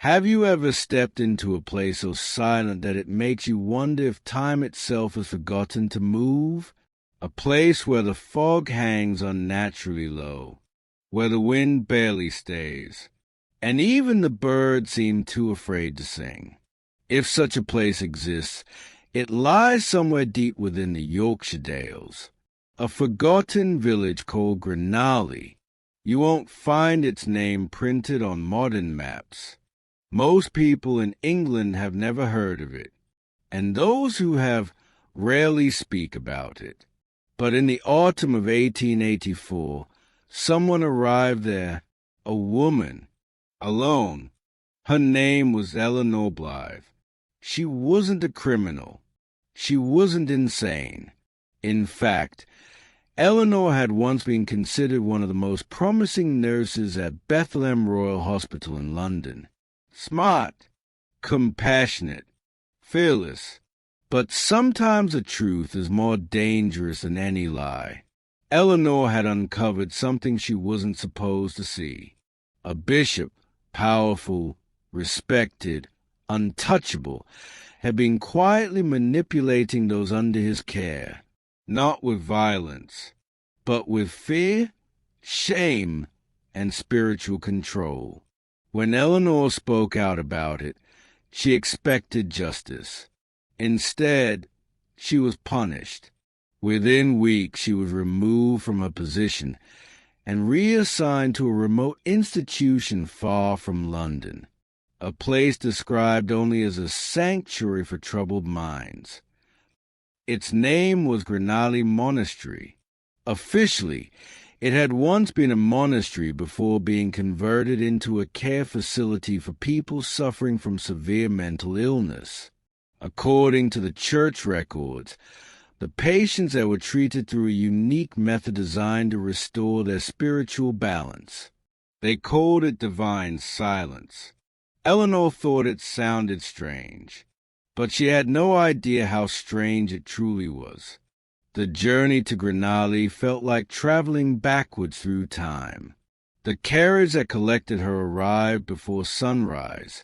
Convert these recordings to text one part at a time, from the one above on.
Have you ever stepped into a place so silent that it makes you wonder if time itself has forgotten to move? A place where the fog hangs unnaturally low, where the wind barely stays, and even the birds seem too afraid to sing. If such a place exists, it lies somewhere deep within the Yorkshire Dales, a forgotten village called Grendale. You won't find its name printed on modern maps. Most people in England have never heard of it, and those who have rarely speak about it. But in the autumn of 1884, someone arrived there, a woman, alone. Her name was Eleanor Blythe. She wasn't a criminal. She wasn't insane. In fact, Eleanor had once been considered one of the most promising nurses at Bethlehem Royal Hospital in London. Smart, compassionate, fearless. But sometimes the truth is more dangerous than any lie. Eleanor had uncovered something she wasn't supposed to see. A bishop, powerful, respected, untouchable, had been quietly manipulating those under his care, not with violence, but with fear, shame, and spiritual control. When Eleanor spoke out about it, she expected justice. Instead, she was punished. Within weeks, she was removed from her position and reassigned to a remote institution far from London, a place described only as a sanctuary for troubled minds. Its name was Grendale Monastery. Officially, it had once been a monastery before being converted into a care facility for people suffering from severe mental illness. According to the church records, the patients there were treated through a unique method designed to restore their spiritual balance. They called it divine silence. Eleanor thought it sounded strange, but she had no idea how strange it truly was. The journey to Grendale felt like traveling backwards through time. The carriage that collected her arrived before sunrise.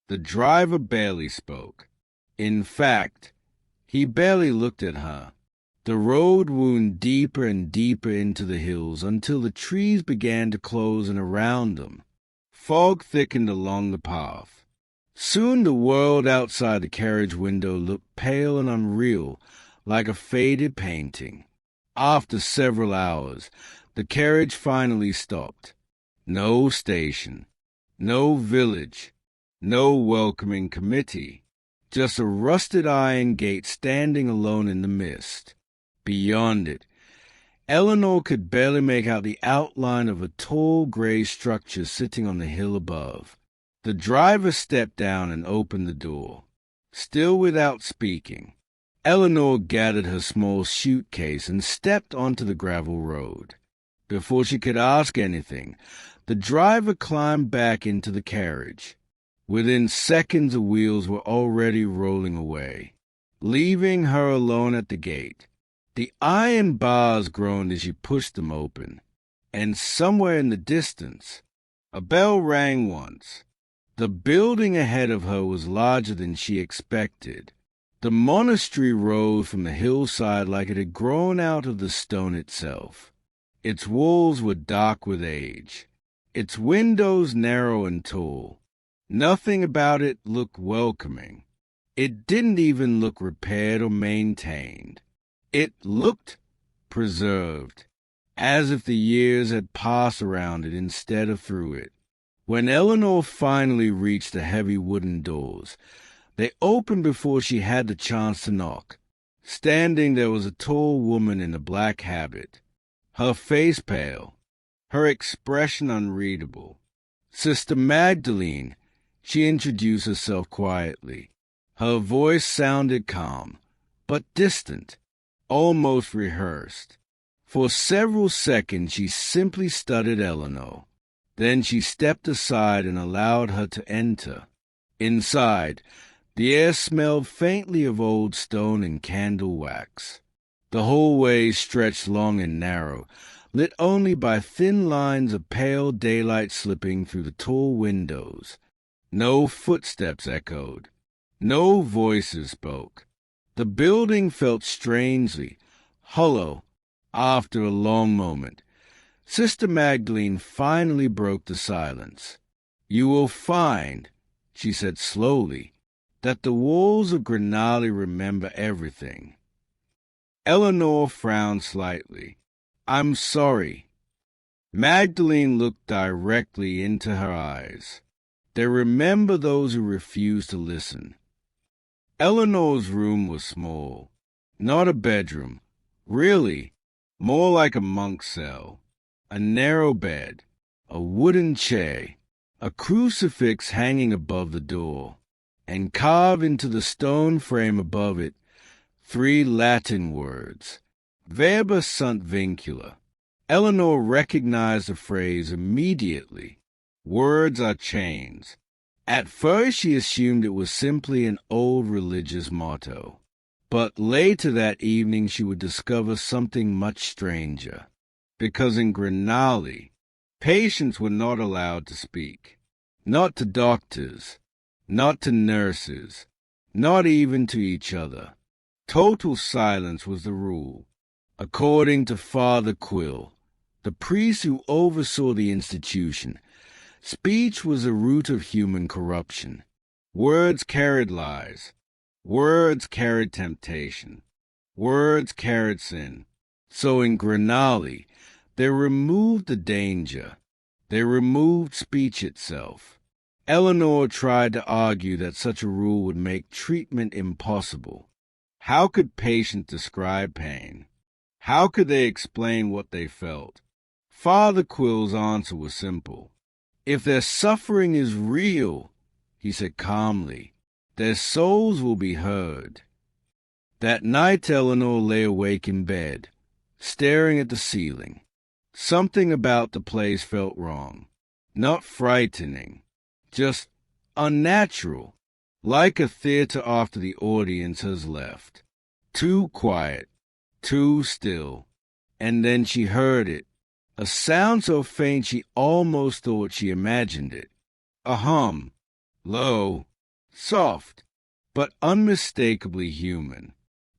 The driver barely spoke. In fact, he barely looked at her. The road wound deeper and deeper into the hills until the trees began to close in around them. Fog thickened along the path. Soon the world outside the carriage window looked pale and unreal, like a faded painting. After several hours, the carriage finally stopped. No station, no village, no welcoming committee. Just a rusted iron gate standing alone in the mist. Beyond it, Eleanor could barely make out the outline of a tall gray structure sitting on the hill above. The driver stepped down and opened the door. Still without speaking, Eleanor gathered her small suitcase and stepped onto the gravel road. Before she could ask anything, the driver climbed back into the carriage. Within seconds, the wheels were already rolling away, leaving her alone at the gate. The iron bars groaned as she pushed them open, and somewhere in the distance, a bell rang once. The building ahead of her was larger than she expected. The monastery rose from the hillside like it had grown out of the stone itself. Its walls were dark with age, its windows narrow and tall. Nothing about it looked welcoming. It didn't even look repaired or maintained. It looked preserved, as if the years had passed around it instead of through it. When Eleanor finally reached the heavy wooden doors, they opened before she had the chance to knock. Standing there was a tall woman in a black habit, her face pale, her expression unreadable. Sister Magdalene, she introduced herself quietly. Her voice sounded calm, but distant, almost rehearsed. For several seconds she simply studied Eleanor. Then she stepped aside and allowed her to enter. Inside, the air smelled faintly of old stone and candle wax. The hallway stretched long and narrow, lit only by thin lines of pale daylight slipping through the tall windows. No footsteps echoed. No voices spoke. The building felt strangely hollow after a long moment. Sister Magdalene finally broke the silence. "You will find," she said slowly, "that the walls of Grendale remember everything." Eleanor frowned slightly. "I'm sorry." Magdalene looked directly into her eyes. "They remember those who refuse to listen." Eleanor's room was small, not a bedroom, really, more like a monk's cell. A narrow bed, a wooden chair, a crucifix hanging above the door, and carved into the stone frame above it 3 Latin words, Verba sunt vincula. Eleanor recognized the phrase immediately. Words are chains. At first she assumed it was simply an old religious motto. But later that evening she would discover something much stranger. Because in Grendale, patients were not allowed to speak. Not to doctors, not to nurses, not even to each other. Total silence was the rule. According to Father Quill, the priest who oversaw the institution, speech was the root of human corruption. Words carried lies. Words carried temptation. Words carried sin. So in Grendale, they removed the danger. They removed speech itself. Eleanor tried to argue that such a rule would make treatment impossible. How could patients describe pain? How could they explain what they felt? Father Quill's answer was simple. "If their suffering is real," he said calmly, "their souls will be heard." That night Eleanor lay awake in bed, staring at the ceiling. Something about the place felt wrong. Not frightening, just unnatural, like a theater after the audience has left. Too quiet, too still. And then she heard it. A sound so faint she almost thought she imagined it. A hum, low, soft, but unmistakably human.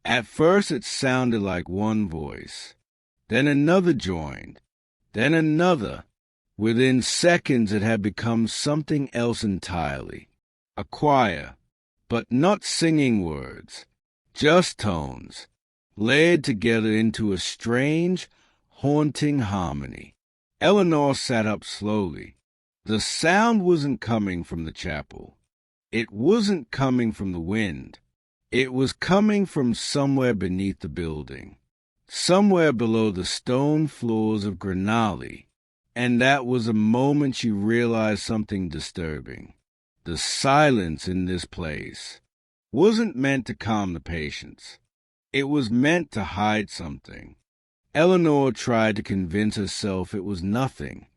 At first it sounded like one voice. Then another joined. Then another. Within seconds it had become something else entirely. A choir, but not singing words, just tones, layered together into a strange, haunting harmony. Eleanor sat up slowly. The sound wasn't coming from the chapel. It wasn't coming from the wind. It was coming from somewhere beneath the building, somewhere below the stone floors of Grendale. And that was a moment she realized something disturbing. The silence in this place wasn't meant to calm the patients. It was meant to hide something. Eleanor tried to convince herself it was nothing.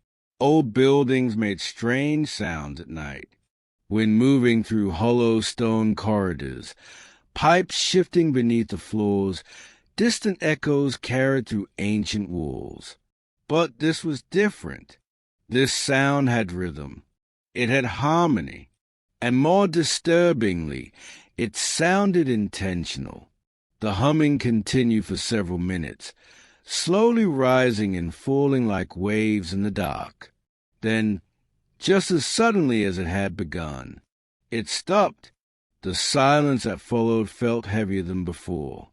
Old buildings made strange sounds at night. When moving through hollow stone corridors, pipes shifting beneath the floors, distant echoes carried through ancient walls. But this was different. This sound had rhythm. It had harmony. And more disturbingly, it sounded intentional. The humming continued for several minutes, slowly rising and falling like waves in the dark. Then, just as suddenly as it had begun, it stopped. The silence that followed felt heavier than before.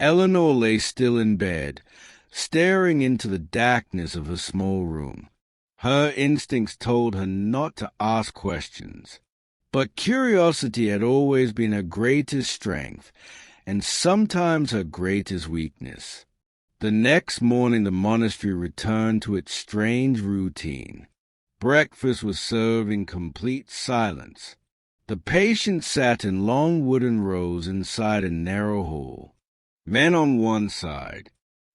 Eleanor lay still in bed, staring into the darkness of her small room. Her instincts told her not to ask questions. But curiosity had always been her greatest strength, and sometimes her greatest weakness. The next morning the monastery returned to its strange routine. Breakfast was served in complete silence. The patients sat in long wooden rows inside a narrow hall. Men on one side,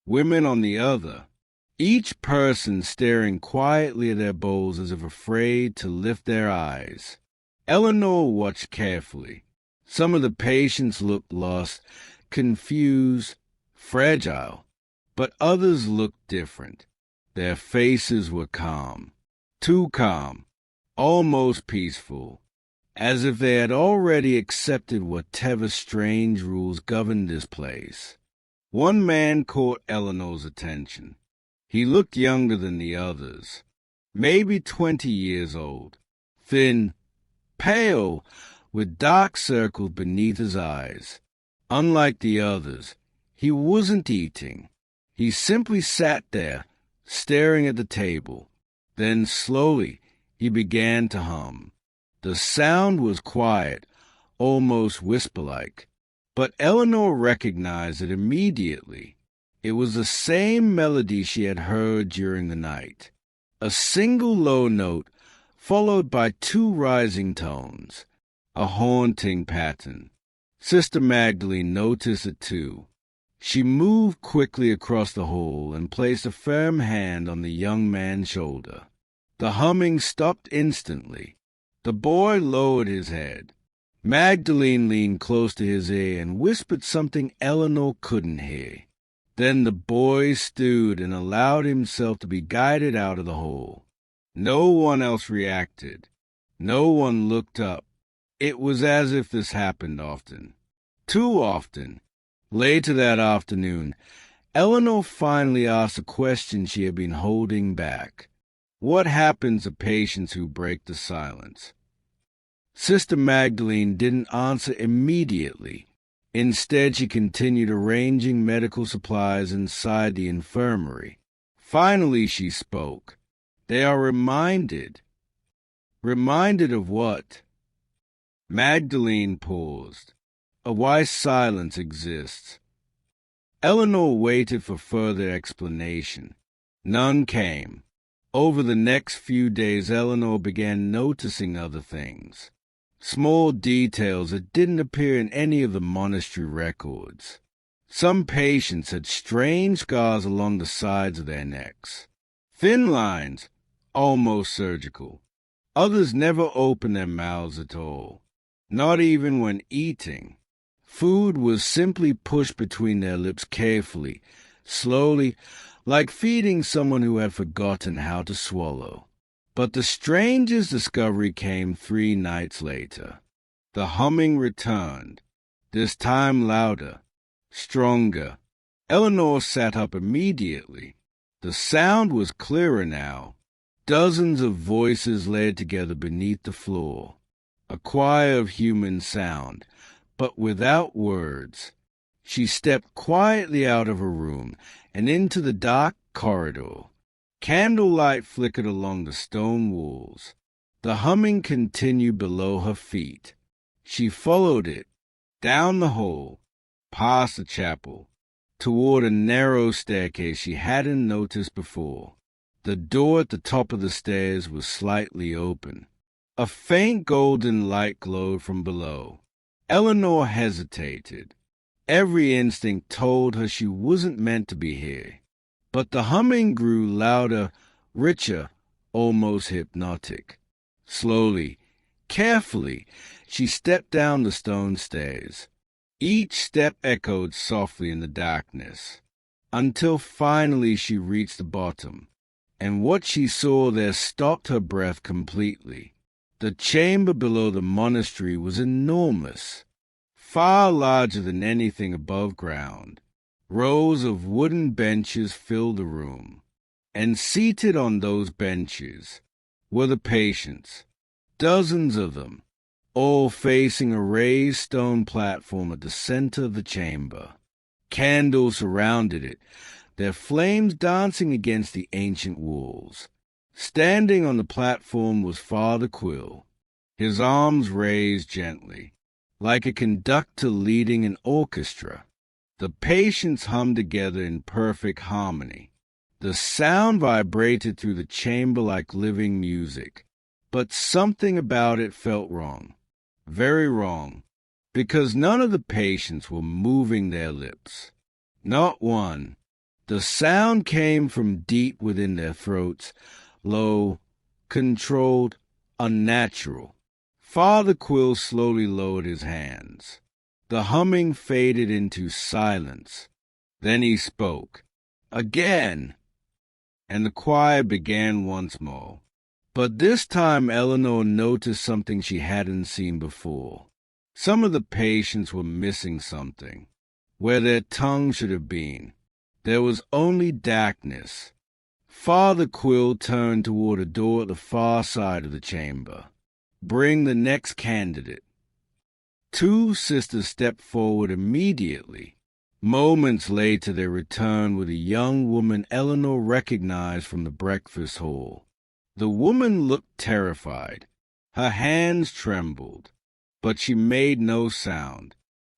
women on the other, each person staring quietly at their bowls as if afraid to lift their eyes. Eleanor watched carefully. Some of the patients looked lost, confused, fragile, but others looked different. Their faces were calm, too calm, almost peaceful. as if they had already accepted whatever strange rules governed this place. One man caught Eleanor's attention. He looked younger than the others, maybe 20 years old, thin, pale, with dark circles beneath his eyes. Unlike the others, he wasn't eating. He simply sat there, staring at the table. Then slowly he began to hum. The sound was quiet, almost whisper-like, but Eleanor recognized it immediately. It was the same melody she had heard during the night. A single low note, followed by two rising tones. A haunting pattern. Sister Magdalene noticed it too. She moved quickly across the hall and placed a firm hand on the young man's shoulder. The humming stopped instantly. The boy lowered his head. Magdalene leaned close to his ear and whispered something Eleanor couldn't hear. Then the boy stood and allowed himself to be guided out of the hole. No one else reacted. No one looked up. It was as if this happened often. Too often. Later that afternoon, Eleanor finally asked a question she had been holding back. What happens to patients who break the silence? Sister Magdalene didn't answer immediately. Instead, she continued arranging medical supplies inside the infirmary. Finally, she spoke. They are reminded. Reminded of what? Magdalene paused. A wise silence exists. Eleanor waited for further explanation. None came. Over the next few days, Eleanor began noticing other things. Small details that didn't appear in any of the monastery records. Some patients had strange scars along the sides of their necks. Thin lines, almost surgical. Others never opened their mouths at all, not even when eating. Food was simply pushed between their lips carefully, slowly, like feeding someone who had forgotten how to swallow. But the strangest discovery came 3 nights later. The humming returned, this time louder, stronger. Eleanor sat up immediately. The sound was clearer now. Dozens of voices laid together beneath the floor. A choir of human sound, but without words. She stepped quietly out of her room and into the dark corridor. Candlelight flickered along the stone walls. The humming continued below her feet. She followed it, down the hall, past the chapel, toward a narrow staircase she hadn't noticed before. The door at the top of the stairs was slightly open. A faint golden light glowed from below. Eleanor hesitated. Every instinct told her she wasn't meant to be here. But the humming grew louder, richer, almost hypnotic. Slowly, carefully, she stepped down the stone stairs. Each step echoed softly in the darkness, until finally she reached the bottom, and what she saw there stopped her breath completely. The chamber below the monastery was enormous, far larger than anything above ground. Rows of wooden benches filled the room, and seated on those benches were the patients, dozens of them, all facing a raised stone platform at the center of the chamber. Candles surrounded it, their flames dancing against the ancient walls. Standing on the platform was Father Quill, his arms raised gently, like a conductor leading an orchestra. The patients hummed together in perfect harmony. The sound vibrated through the chamber like living music, but something about it felt wrong, very wrong, because none of the patients were moving their lips. Not one. The sound came from deep within their throats, low, controlled, unnatural. Father Quill slowly lowered his hands. The humming faded into silence. Then he spoke. Again. And the choir began once more. But this time Eleanor noticed something she hadn't seen before. Some of the patients were missing something. Where their tongue should have been, there was only darkness. Father Quill turned toward a door at the far side of the chamber. "Bring the next candidate." Two sisters stepped forward immediately. Moments later they returned with a young woman Eleanor recognized from the breakfast hall. The woman looked terrified. Her hands trembled, but she made no sound.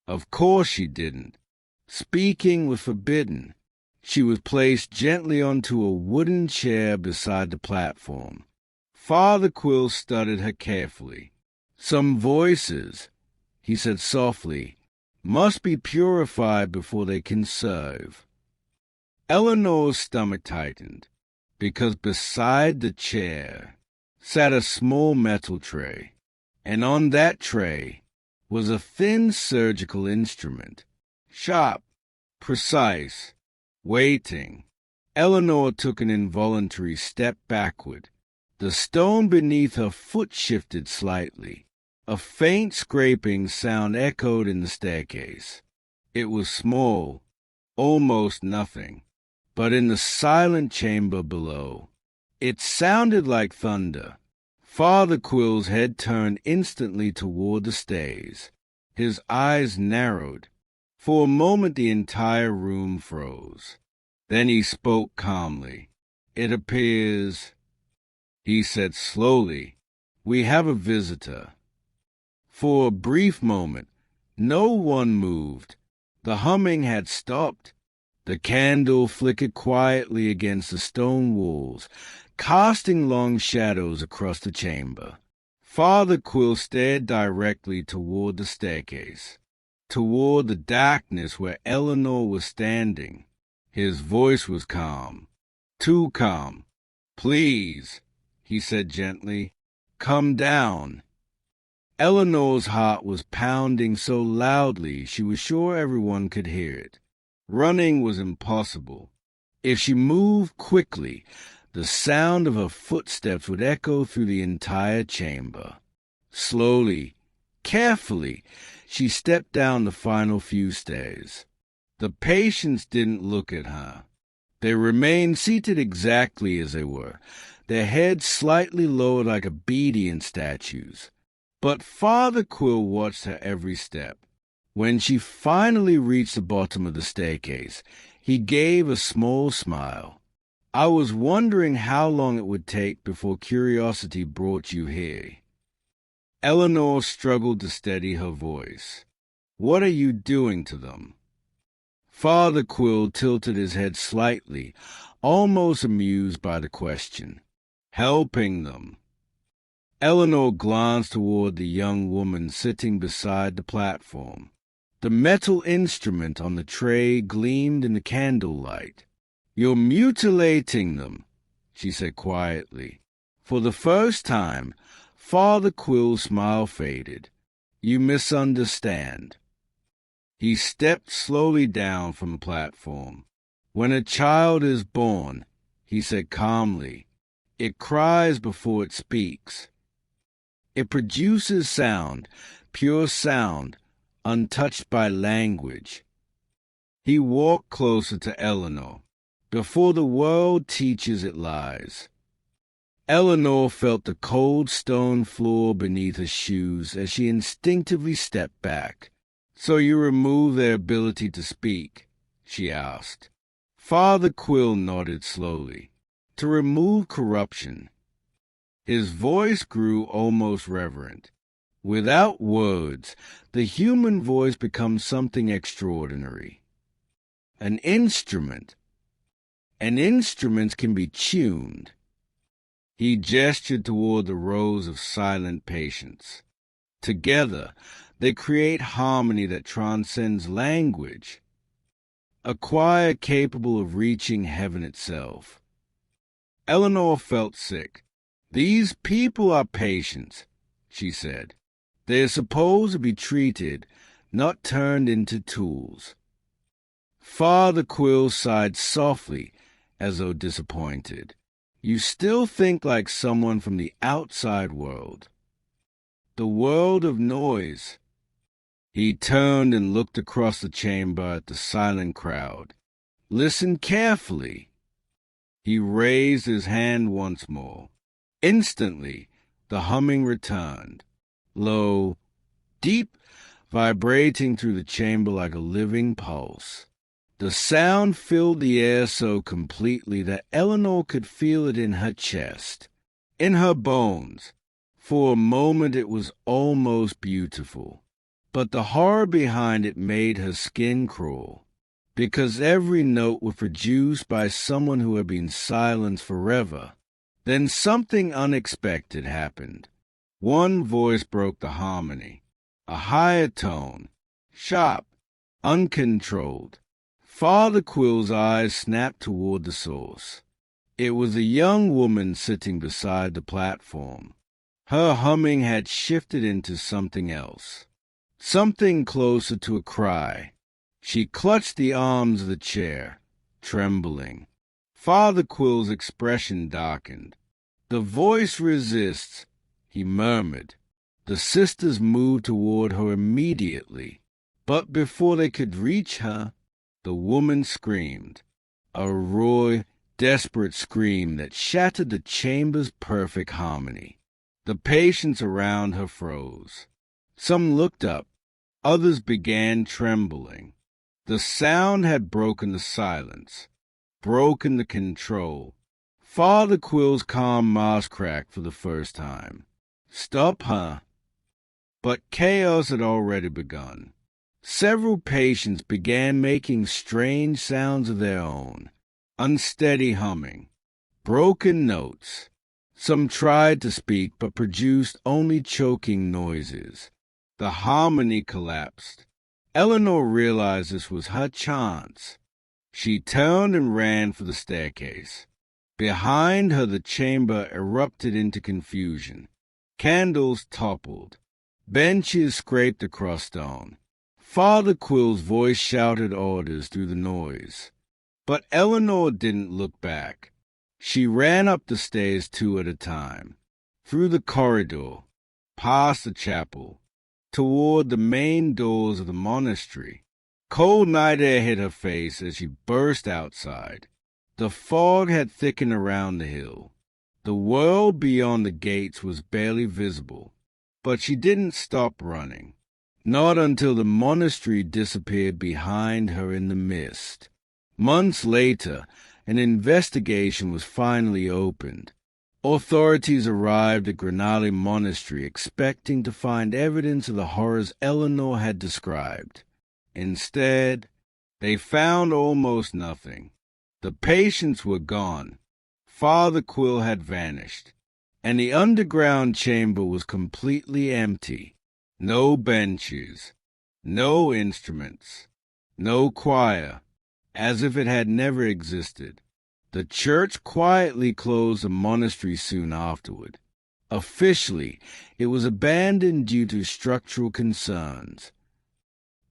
Of course she didn't. Speaking was forbidden. She was placed gently onto a wooden chair beside the platform. Father Quill studied her carefully. "Some voices," he said softly, "must be purified before they can serve." Eleanor's stomach tightened, because beside the chair sat a small metal tray, and on that tray was a thin surgical instrument, sharp, precise, waiting. Eleanor took an involuntary step backward. The stone beneath her foot shifted slightly. A faint scraping sound echoed in the staircase. It was small, almost nothing, but in the silent chamber below, it sounded like thunder. Father Quill's head turned instantly toward the stairs. His eyes narrowed. For a moment the entire room froze. Then he spoke calmly. "It appears," he said slowly, "we have a visitor." For a brief moment, no one moved. The humming had stopped. The candle flickered quietly against the stone walls, casting long shadows across the chamber. Father Quill stared directly toward the staircase, toward the darkness where Eleanor was standing. His voice was calm, too calm. "Please," he said gently, "come down." Eleanor's heart was pounding so loudly she was sure everyone could hear it. Running was impossible. If she moved quickly, the sound of her footsteps would echo through the entire chamber. Slowly, carefully, she stepped down the final few stairs. The patients didn't look at her. They remained seated exactly as they were, their heads slightly lowered like obedient statues. But Father Quill watched her every step. When she finally reached the bottom of the staircase, he gave a small smile. "I was wondering how long it would take before curiosity brought you here." Eleanor struggled to steady her voice. "What are you doing to them?" Father Quill tilted his head slightly, almost amused by the question. "Helping them." Eleanor glanced toward the young woman sitting beside the platform. The metal instrument on the tray gleamed in the candlelight. "You're mutilating them," she said quietly. For the first time, Father Quill's smile faded. "You misunderstand." He stepped slowly down from the platform. "When a child is born," he said calmly, "it cries before it speaks. It produces sound, pure sound, untouched by language." He walked closer to Eleanor. "Before the world teaches it lies." Eleanor felt the cold stone floor beneath her shoes as she instinctively stepped back. "So you remove their ability to speak?" she asked. Father Quill nodded slowly. "To remove corruption." His voice grew almost reverent. "Without words, the human voice becomes something extraordinary. An instrument. And instruments can be tuned." He gestured toward the rows of silent patients. "Together, they create harmony that transcends language. A choir capable of reaching heaven itself." Eleanor felt sick. "These people are patients," she said. "They are supposed to be treated, not turned into tools." Father Quill sighed softly, as though disappointed. You still think like someone from the outside world, the world of noise. He turned and looked across the chamber at the silent crowd. Listen carefully. He raised his hand once more. Instantly, the humming returned, low, deep, vibrating through the chamber like a living pulse. The sound filled the air so completely that Eleanor could feel it in her chest, in her bones. For a moment it was almost beautiful, but the horror behind it made her skin crawl, because every note was produced by someone who had been silenced forever. Then something unexpected happened. One voice broke the harmony, a higher tone, sharp, uncontrolled. Father Quill's eyes snapped toward the source. It was a young woman sitting beside the platform. Her humming had shifted into something else, something closer to a cry. She clutched the arms of the chair, trembling. Father Quill's expression darkened. "The voice resists," he murmured. The sisters moved toward her immediately, but before they could reach her, the woman screamed, a raw, desperate scream that shattered the chamber's perfect harmony. The patients around her froze. Some looked up, others began trembling. The sound had broken the silence, broken the control. Father Quill's calm mouth cracked for the first time. "Stop her." But chaos had already begun. Several patients began making strange sounds of their own, unsteady humming, broken notes. Some tried to speak but produced only choking noises. The harmony collapsed. Eleanor realized this was her chance. She turned and ran for the staircase. Behind her the chamber erupted into confusion. Candles toppled. Benches scraped across stone. Father Quill's voice shouted orders through the noise. But Eleanor didn't look back. She ran up the stairs 2 at a time, through the corridor, past the chapel, toward the main doors of the monastery. Cold night air hit her face as she burst outside. The fog had thickened around the hill. The world beyond the gates was barely visible, but she didn't stop running. Not until the monastery disappeared behind her in the mist. Months later, an investigation was finally opened. Authorities arrived at Grendale Monastery expecting to find evidence of the horrors Eleanor had described. Instead, they found almost nothing. The patients were gone. Father Quill had vanished, and the underground chamber was completely empty. No benches, no instruments, no choir, as if it had never existed. The church quietly closed the monastery soon afterward. Officially, it was abandoned due to structural concerns.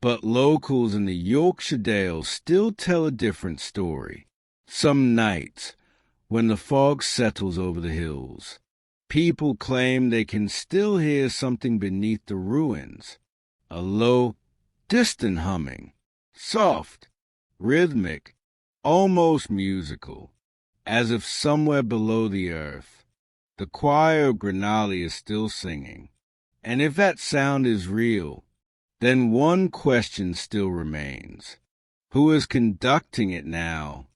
But locals in the Yorkshire Dales still tell a different story. Some nights, when the fog settles over the hills, people claim they can still hear something beneath the ruins, a low, distant humming, soft, rhythmic, almost musical, as if somewhere below the earth, the choir of Grendale is still singing. And if that sound is real, then one question still remains. Who is conducting it now?